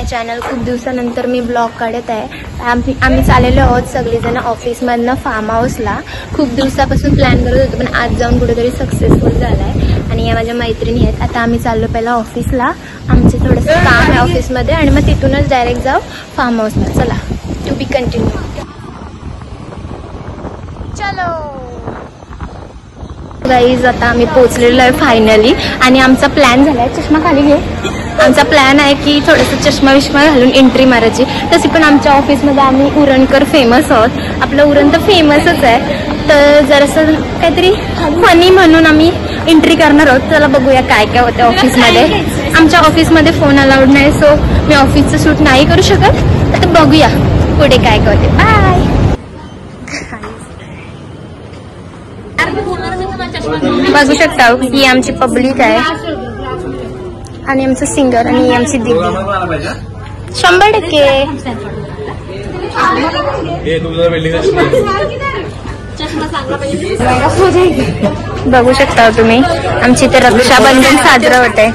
Channel खूप दिवसानंतर मी blog काढत आहे। आम्ही चाललेलो आहोत सगळेजण ऑफिसमधनं फार्म हाऊसला। खूप दिवसापासून प्लॅन करत होतो पण आज जाऊन कुठेतरी सक्सेसफुल झालाय आणि या माझ्या मैत्रिणी आहेत। आता आम्ही चाललो पहिला ऑफिसला, आमचे थोडंसं काम आहे ऑफिसमध्ये आणि मग तिथूनच डायरेक्ट जाऊ फार्म हाऊसला। चला टू बी कंटिन्यू। चलो गाईज, आता आम्ही पोहोचलेलो आहे फायनली आणि आमचा प्लॅन झालाय, चष्मा खाली घे। आमचा प्लॅन आहे की थोडंसं चष्मा विष्मा घालून एंट्री मारायची। तशी पण आमच्या ऑफिसमध्ये आम्ही उरणकर फेमस आहोत, आपलं उरण तर फेमसच आहे, तर जरासं काहीतरी फनी म्हणून आम्ही एंट्री करणार आहोत। चला बघूया काय काय होतं ऑफिसमध्ये। आमच्या ऑफिसमध्ये फोन अलाउड नाही, सो मी ऑफिसचं शूट नाही करू शकत, तर बघूया पुढे काय काय होते। बाय। बघू शकता ही आमची पब्लिक आहे आणि आमचं सिंगर आणि आमची दीदी 100%। बघू शकता तुम्ही आमची इथे रक्षाबंधन साजरं होते।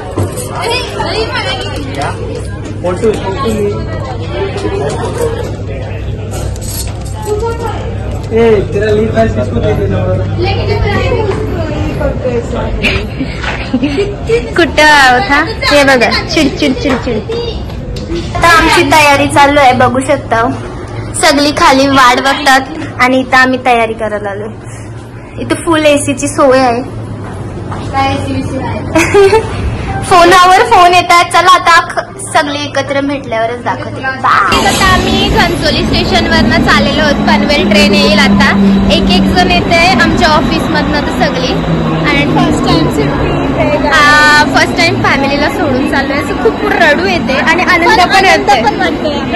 कुठं होता हे बघा, चिडचिड चिडचिड। आता आमची तयारी चालू आहे, बघू शकता सगळी खाली वाट बघतात आणि इथं आम्ही तयारी करायला आलोय। इथं फुल एसीची सोय आहे। फोनावर फोन येतात। चला आता सगळे एकत्र भेटल्यावरच दाखवते। आता आम्ही घनसोली स्टेशनवरनं चाललेलो आहोत, पनवेल ट्रेन येईल आता। एक एक जण येते आमच्या ऑफिसमधनं तर सगळी, आणि फर्स्ट टाइम फॅमिलीला सोडून चाललोय, सो खूप रडू येते आणि आनंद पण येते।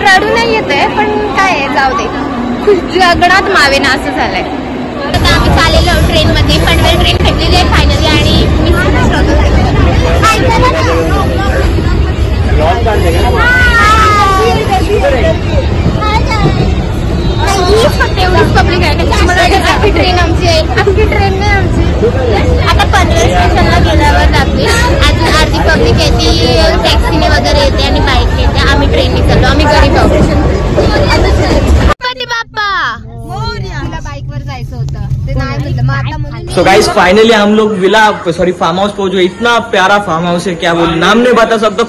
रडू नाही येते पण काय आहे, जाऊ दे, गगनात मावेना असं झालंय। आता आम्ही चाललेलो आहोत ट्रेन मध्ये, पनवेल ट्रेन भेटलेली आहे फायनली आणि एवढीच पब्लिक आहे। आपली ट्रेन आमची आहे, आपली ट्रेन नाही आमची। आता पनवेल स्टेशनला गेल्यावर जाते, अजून अर्धी पब्लिक येते, टॅक्सीने वगैरे येते आणि बाईक येते। आम्ही ट्रेनने चाललो, आम्ही गरीब आहोत। सो गाइस फाइनली हम लोग फार्म हाउस पहुंचे। इतना प्यारा फार्म हाउस है, क्या बोल, नाम नहीं बता सकता,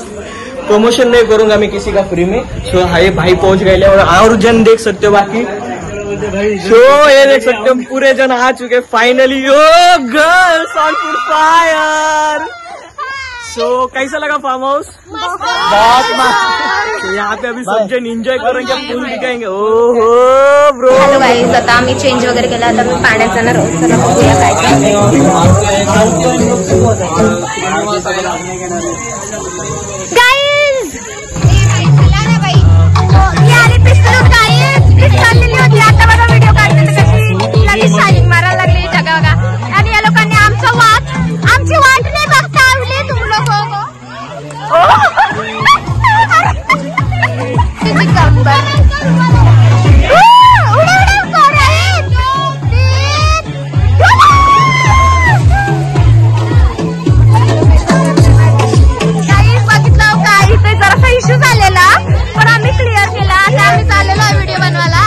प्रमोशन नहीं करूंगा मैं किसी का फ्री में। सो हाय भाई पहुंच गए और जन देख सकते हो बाकी। सो ये देख सकते हो पूरे जन आ चुके finally. Oh girls on fire. So कैसा लगा फार्म हाउस? बहुत मस्त। यहाँ पे अभी सब जन एंजॉय करेंगे, फूल दिखाएंगे। ओहो ब्रो। हॅलो गाईज, आता आम्ही चेंज वगैरे केला, आता मी पाण्यात जाणार आहोत। चला बघूया काय गाईज। चाललेली होती आता बघा व्हिडिओ काढते कशी लगेच शाईनिंग मारायला लागली जगा बघा। आणि या लोकांनी आमची वाट नाही बघता आवडली तुम लोगों बघितलं का इथे जरासा इश्यू झालेला पण आम्ही क्लिअर केला। आता आम्ही चाललेलो आहे व्हिडिओ बनवायला।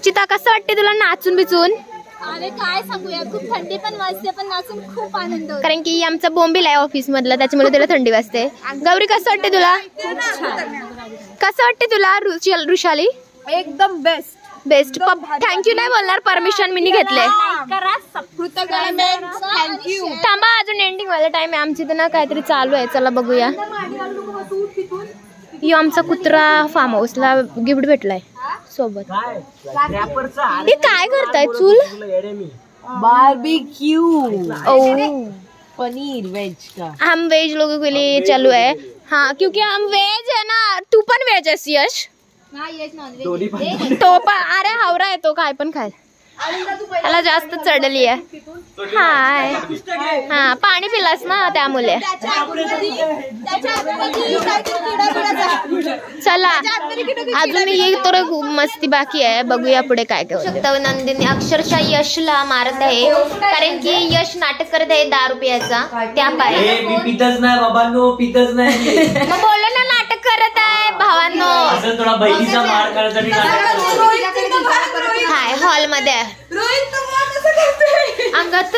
रुचिता कसं वाटते तुला नाचून बिचून? अरे काय सांगूया, खूप थंडी पण वाजते पण नाचून खूप आनंद होतो. कारण की आमचा बोंबील आहे ऑफिस मधला, त्याच्यामुळे तिला थंडी वाजते. गौरी कसं वाटते तुला? कसं वाटते तुला ऋषाली? एकदम बेस्ट बेस्ट. थँक्यू नाही बोलणार, परमिशन मी घेतले. थांबा अजून एंडिंग वाला टाइम आहे आमची तर ना, काहीतरी चालू आहे. चला बघूया. यो आमचा कुत्रा फार्म हाऊसला गिफ्ट भेटलाय सोबत. हे काय करताय? चूल बारबेक्यू पनीर वेज का. हम वेज लोगों के लिए चालू है. हाँ क्योंकि हम वेज है ना. तू पण वेज आहेस यश? तो पण. अरे हावरा आहे तो, काय पण खाय. त्याला जास्त चढली आहे. हाय. हा पाणी पिलास ना त्यामुळे. चला अजून ये तर मस्ती बाकी आहे. बघूया पुढे काय काय होतं. नंदिनी अक्षरशः यशला मारत आहे कारण की यश नाटक करत आहे 10 रुपयाचा. त्या पाय मी पितच नाही बाबांनो, पितच नाही. मग बोललो ना नाटक करत आहे भावांनो. असं थोडा बहिणीचा मार करायसाठी हाय हॉल मध्ये अंगात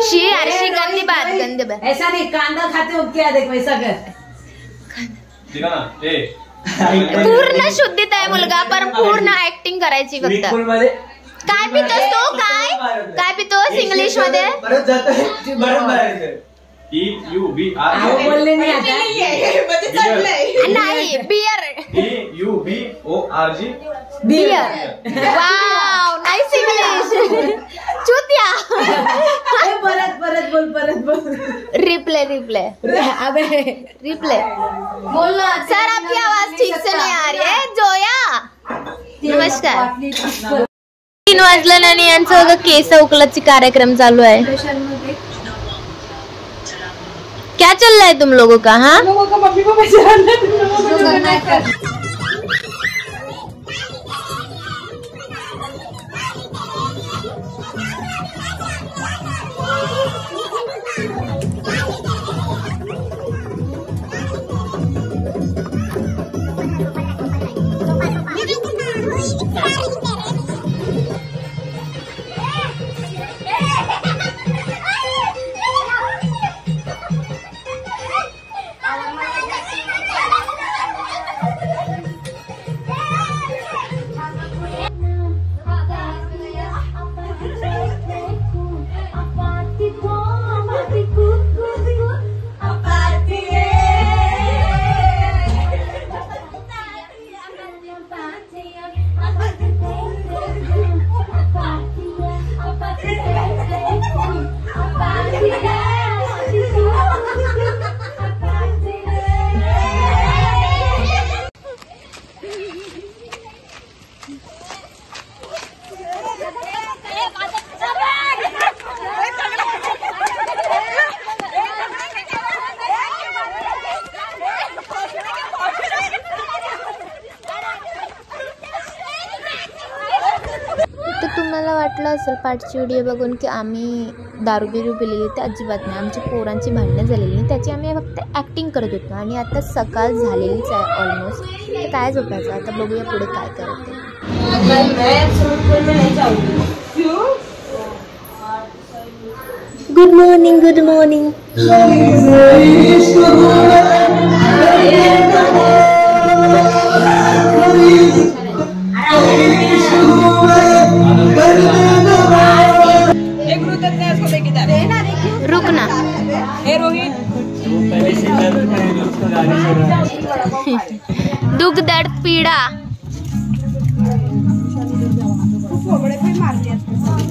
शी आरशी गंदी बात गंदी बात. ऐसा नहीं, कांदा खाते हो क्या देख वैसा कर. पूर्ण शुद्धीत आहे मुलगा, पण पूर्ण ऍक्टिंग करायची फक्त. काय पितोस तू? काय पितोस इंग्लिश मध्ये? नाही बियर. Wow nice English. चुतिया. परत बोल. रिप्ले बोल ना सर. आपकी आवाज ठीक से नहीं आ रही है. जोया नमस्कार. 3 वाजलं आणि यांचं केस उकलाची कार्यक्रम चालू आहे. क्या चल रहा है तुम लोगों का? हाँ मम्मी को तुम्हाला वाटलं असेल पाठची व्हिडिओ बघून की आम्ही दारू बिरू पिलेली. ते अजिबात नाही. आमची पोरांची भांडणं झालेली नाही, त्याची आम्ही फक्त ॲक्टिंग करत होतो. आणि आता सकाळ झालेलीच आहे ऑलमोस्ट. तर काय झोपायचं आता, बघूया पुढे काय करते. Good morning. Good morning. रुक ना. दुख दर्द पीडा.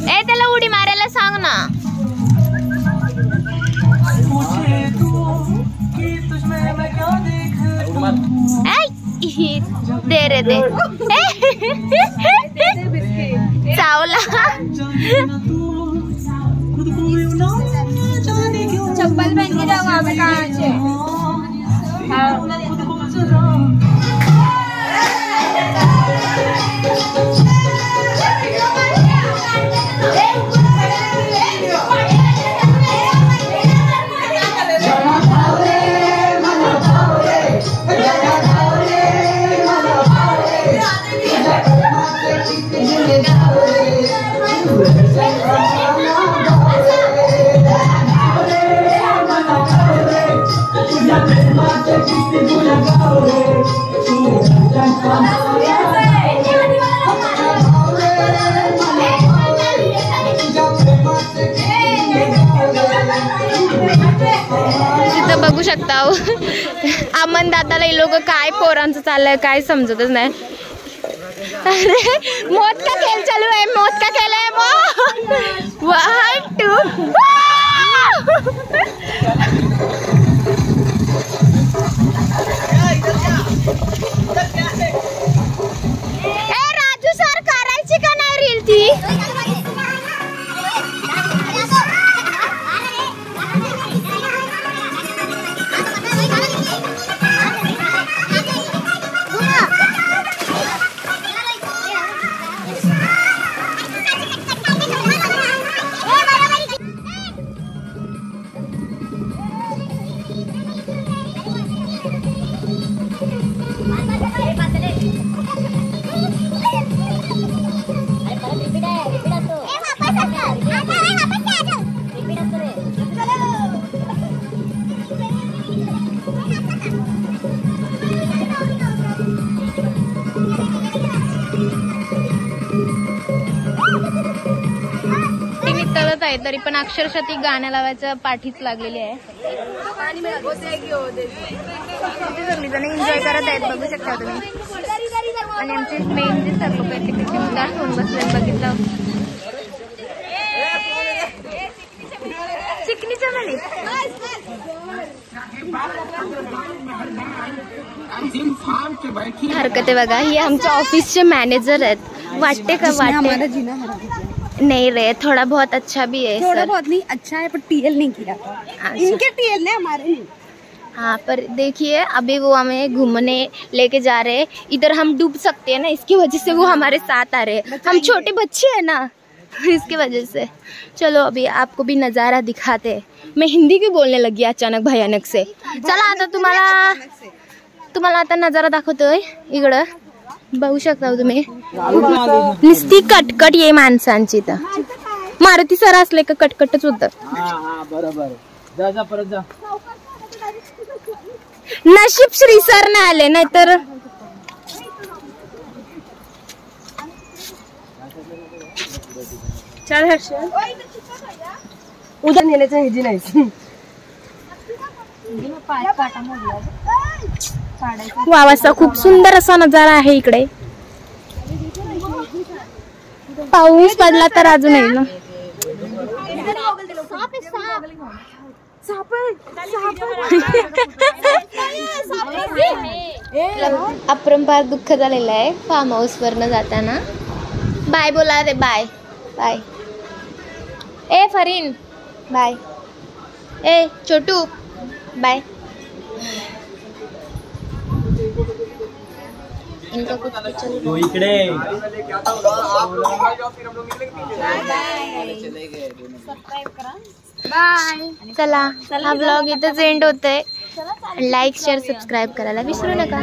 ए त्याला उडी मारायला सांग ना. दे रे दे. चावला. चप्पल पहन के जाओ आप कहाँ से? तिथं बघू शकता अमन दादाला हे लोक काय पोरांचं चाललंय काय समजतच नाही. अरे मौत का खेल चालू है, मौत का खेल है. वो 1 2 राजू सर करायची का नाही रील ती. तरी पण अक्षरशः ती गाण्या लावायचं पाठीच लागलेली आहे. सगळी जण एन्जॉय करत आहेत बघू शकता तुम्ही. आणि आमचे मेन जे सर लोक आहेत ते कसे उदास होऊन बसले बघितलं. चिकनीच्या म्हणे हरकत आहे बघा. ही आमच्या ऑफिसचे मॅनेजर आहेत. वाटते का वाटते नहीं रे थोड़ा बहुत अच्छा भी है. थोड़ा बहुत नहीं अच्छा है पर टीएल नहीं किया. इनके टीएल ने हमारे नहीं. हाँ पर देखिए अभी वो हमें घूमने लेके जा रहे हैं. इधर हम डूब सकते हैं ना, इसकी वजह से वो हमारे साथ आ रहे हैं. हम छोटे बच्चे हैं ना इसकी वजह से. चलो अभी आपको भी नज़ारा दिखाते. मैं हिंदी भी बोलने लगी अचानक भयानक से. चला आता तुम्हाला आता नजारा दाखवतोय. इकडं बघू शकता तुम्ही नुसती कटकट ये माणसांची. तर मारुती सर असले का कटकटच होत. नशीब श्री सर नाही आले नाहीतर चल हर्षल उद्या नेण्याचं हे जी नाही. वाव असा खूप सुंदर असा नजारा आहे इकडे. पाऊस पडला तर अजून आहे ना. अपरंपार दुःख झालेलं आहे फार्म हाऊस वरनं जाताना. बाय बोला रे. Bye bye. ए फरीन बाय. ए छोटू बाय. इनका कुछ इकडे बाय. चला हा ब्लॉग इथंच एंड होतोय. लाईक शेअर सबस्क्राईब करायला विसरू नका.